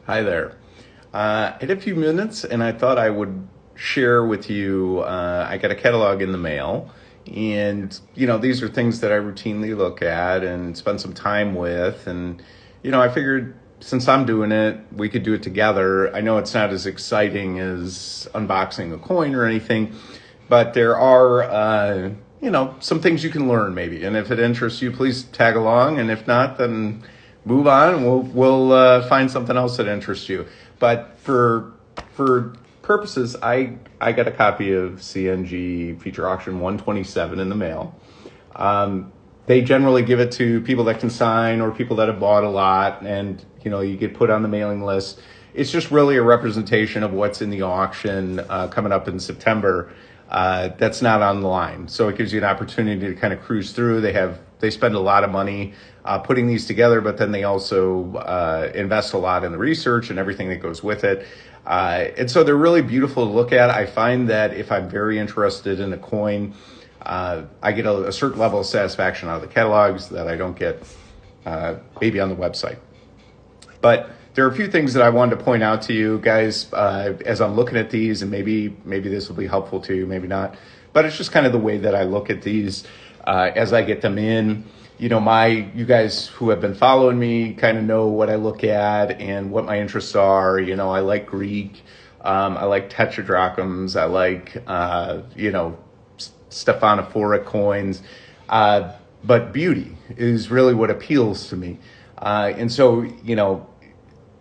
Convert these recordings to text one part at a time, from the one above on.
Hi there. I had a few minutes and I thought I would share with you. I got a catalog in the mail, and these are things that I routinely look at and spend some time with. And I figured since I'm doing it, we could do it together. I know it's not as exciting as unboxing a coin or anything, but there are some things you can learn maybe. And if it interests you, please tag along. And if not, then move on, and we'll find something else that interests you. But for purposes, I got a copy of CNG Feature Auction 127 in the mail. They generally give it to people that can sign or people that have bought a lot, and you get put on the mailing list. It's just really a representation of what's in the auction coming up in September. That's not on the line, so it gives you an opportunity to kind of cruise through. They spend a lot of money putting these together, but then they also invest a lot in the research and everything that goes with it. And so they're really beautiful to look at. I find that if I'm very interested in a coin, I get a certain level of satisfaction out of the catalogs that I don't get maybe on the website. But there are a few things that I wanted to point out to you guys as I'm looking at these, and maybe this will be helpful to you, maybe not. But it's just kind of the way that I look at these as I get them in. You guys who have been following me kind of know what I look at and what my interests are. I like Greek, I like tetradrachms, I like Stephanophoric coins, but beauty is really what appeals to me. And so,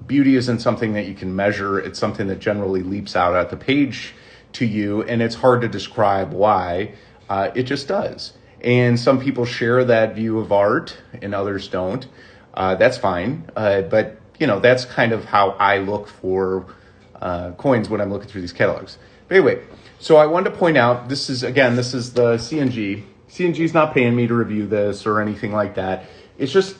beauty isn't something that you can measure. It's something that generally leaps out at the page to you, and it's hard to describe why. It just does. And some people share that view of art and others don't. That's fine. But that's kind of how I look for coins when I'm looking through these catalogs. But anyway, so I wanted to point out, this is the CNG. CNG is not paying me to review this or anything like that. It's just,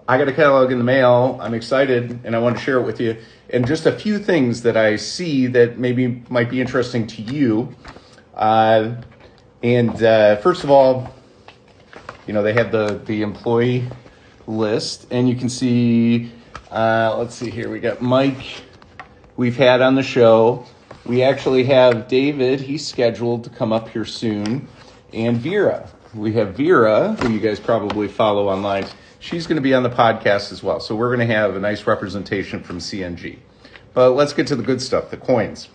I got a catalog in the mail. I'm excited and I want to share it with you. And just a few things that I see that maybe might be interesting to you. First of all, they have the employee list, and you can see, let's see here, we got Mike, we've had on the show. We actually have David, he's scheduled to come up here soon, and Vera. We have Vera, who you guys probably follow online. She's going to be on the podcast as well. So we're going to have a nice representation from CNG. But let's get to the good stuff, the coins.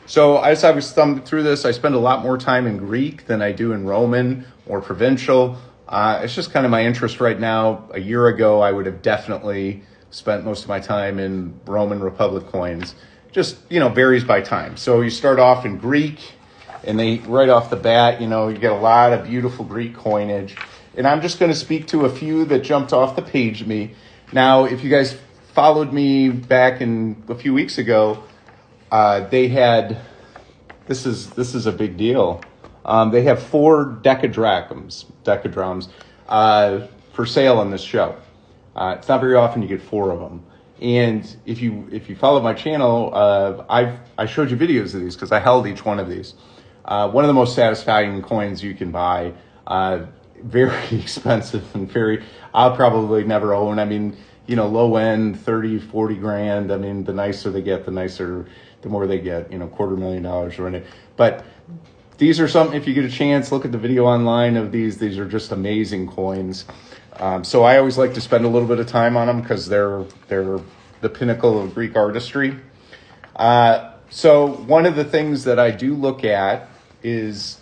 So I was thumbing through this. I spend a lot more time in Greek than I do in Roman or provincial. It's just kind of my interest right now. A year ago, I would have definitely spent most of my time in Roman Republic coins. Just, varies by time. So you start off in Greek, and they right off the bat, you get a lot of beautiful Greek coinage. And I'm just going to speak to a few that jumped off the page to me. Now, if you guys followed me back in a few weeks ago, they had, this is a big deal. They have 4 decadrachms for sale on this show. It's not very often you get 4 of them. And if you follow my channel, I showed you videos of these because I held each one of these. One of the most satisfying coins you can buy. Very expensive and I'll probably never own. I mean, low end, 30, 40 grand. I mean, the nicer they get, the more they get, $250,000 or anything. But these are some, if you get a chance, look at the video online of these. These are just amazing coins. So I always like to spend a little bit of time on them because they're the pinnacle of Greek artistry. So one of the things that I do look at is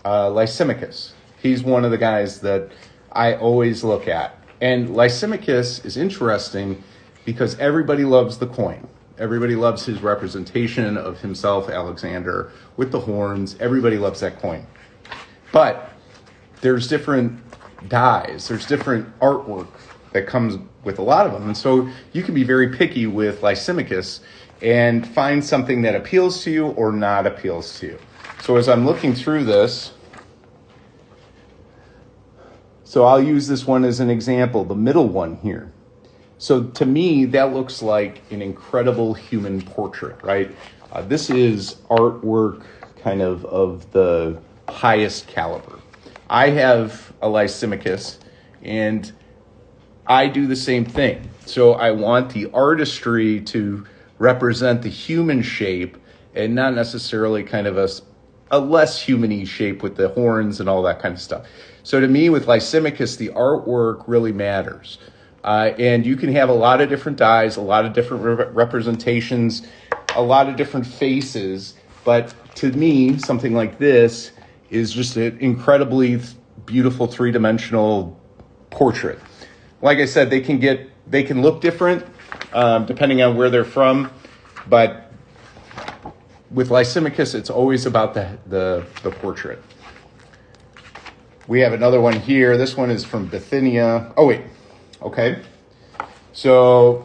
Lysimachus. He's one of the guys that I always look at. And Lysimachus is interesting because everybody loves the coin. Everybody loves his representation of himself, Alexander, with the horns. Everybody loves that coin. But there's different dyes. There's different artwork that comes with a lot of them. And so you can be very picky with Lysimachus and find something that appeals to you or not appeals to you. So as I'm looking through this, so I'll use this one as an example, the middle one here. So to me, that looks like an incredible human portrait, right? This is artwork kind of the highest caliber. I have a Lysimachus, and I do the same thing. So I want the artistry to represent the human shape and not necessarily kind of a less human-y shape with the horns and all that kind of stuff. So to me, with Lysimachus, the artwork really matters. And you can have a lot of different dyes, a lot of different representations, a lot of different faces. But to me, something like this is just an incredibly beautiful three-dimensional portrait. Like I said, they can look different depending on where they're from, but with Lysimachus, it's always about the portrait. We have another one here. This one is from Bithynia. Oh, wait. Okay. So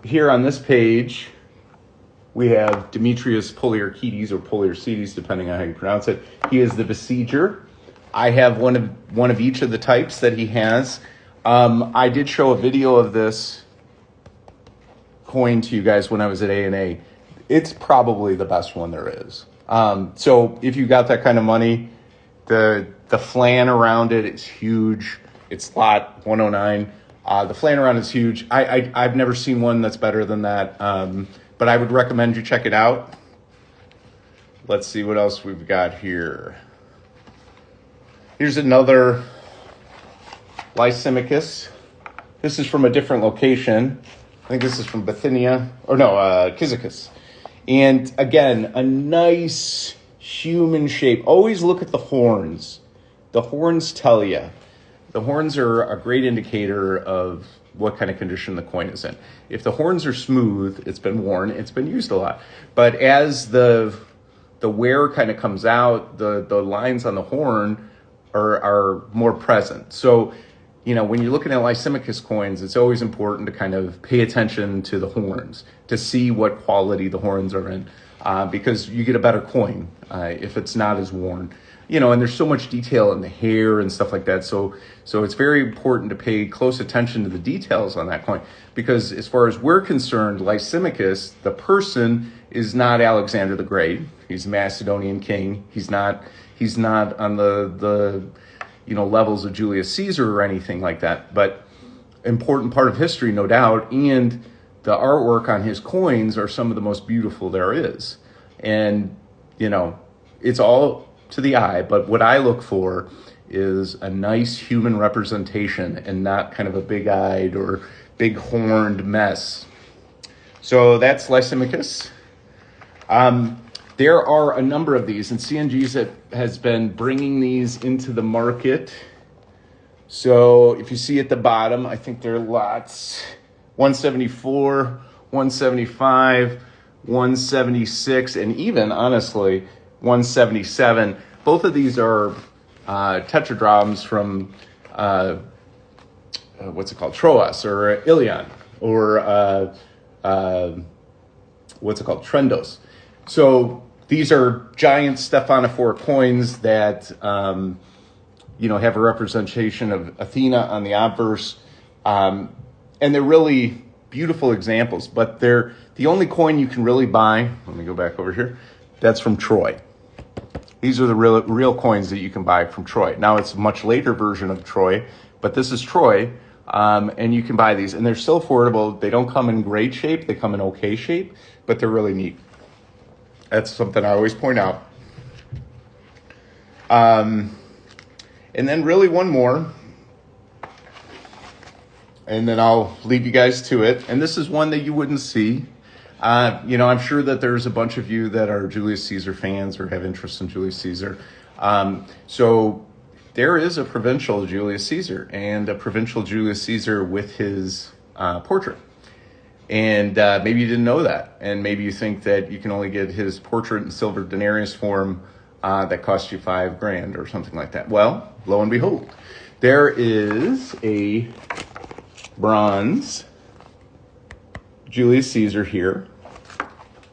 here on this page, we have Demetrius Poliorcetes or Poliorcetes, depending on how you pronounce it. He is the besieger. I have one of each of the types that he has. I did show a video of this coin to you guys when I was at A&A. It's probably the best one there is. So if you got that kind of money, the flan around it is huge. It's lot 109. The flan around is huge. I've never seen one that's better than that. But I would recommend you check it out. Let's see what else we've got here. Here's another Lysimachus. This is from a different location. I think this is from Bithynia. Or no, Cyzicus. And again, a nice human shape. Always look at the horns. The horns tell you. The horns are a great indicator of what kind of condition the coin is in. If the horns are smooth, it's been worn, it's been used a lot. But as the wear kind of comes out, the lines on the horn are more present. So, when you're looking at Lysimachus coins, it's always important to kind of pay attention to the horns, to see what quality the horns are in, because you get a better coin if it's not as worn. And there's so much detail in the hair and stuff like that. So it's very important to pay close attention to the details on that coin, because as far as we're concerned, Lysimachus, the person, is not Alexander the Great. He's a Macedonian king. He's not on the levels of Julius Caesar or anything like that. But important part of history, no doubt. And the artwork on his coins are some of the most beautiful there is. And, it's all to the eye, but what I look for is a nice human representation and not kind of a big-eyed or big-horned mess. So that's Lysimachus. There are a number of these, and CNG has been bringing these into the market. So if you see at the bottom, I think there are lots 174, 175, 176, and even, honestly, 177. Both of these are tetradrachms from Troas or Ilion, or Trendos. So these are giant Stephanophore coins that have a representation of Athena on the obverse, and they're really beautiful examples. But they're the only coin you can really buy. Let me go back over here. That's from Troy. These are the real coins that you can buy from Troy. Now, it's a much later version of Troy, but this is Troy, and you can buy these. And they're still affordable. They don't come in great shape. They come in okay shape, but they're really neat. That's something I always point out. And then really one more, and then I'll leave you guys to it. And this is one that you wouldn't see. I'm sure that there's a bunch of you that are Julius Caesar fans or have interest in Julius Caesar. So there is a provincial Julius Caesar and a provincial Julius Caesar with his portrait. And maybe you didn't know that. And maybe you think that you can only get his portrait in silver denarius form that costs you $5,000 or something like that. Well, lo and behold, there is a bronze Julius Caesar here.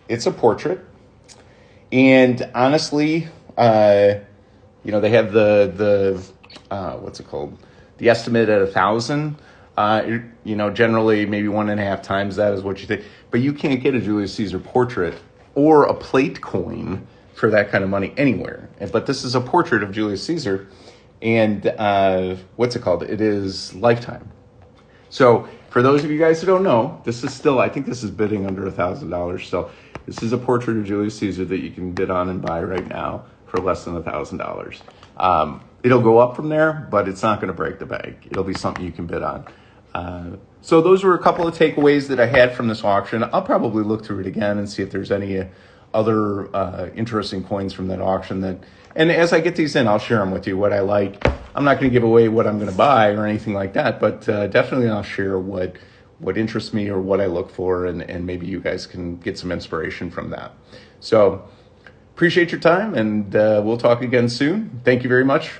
It's a portrait, and honestly, they have the what's it called? The estimate at 1,000. Generally maybe 1.5 times that is what you think, but you can't get a Julius Caesar portrait or a plate coin for that kind of money anywhere. But this is a portrait of Julius Caesar, And what's it called? It is lifetime. So for those of you guys who don't know, this is still, I think this is bidding under $1,000. So this is a portrait of Julius Caesar that you can bid on and buy right now for less than $1,000. It'll go up from there, but it's not going to break the bank. It'll be something you can bid on. So those were a couple of takeaways that I had from this auction. I'll probably look through it again and see if there's any other interesting coins from that auction and as I get these in, I'll share them with you, what I like. I'm not going to give away what I'm going to buy or anything like that, but definitely I'll share what interests me or what I look for, and maybe you guys can get some inspiration from that. So appreciate your time, and we'll talk again soon. Thank you very much.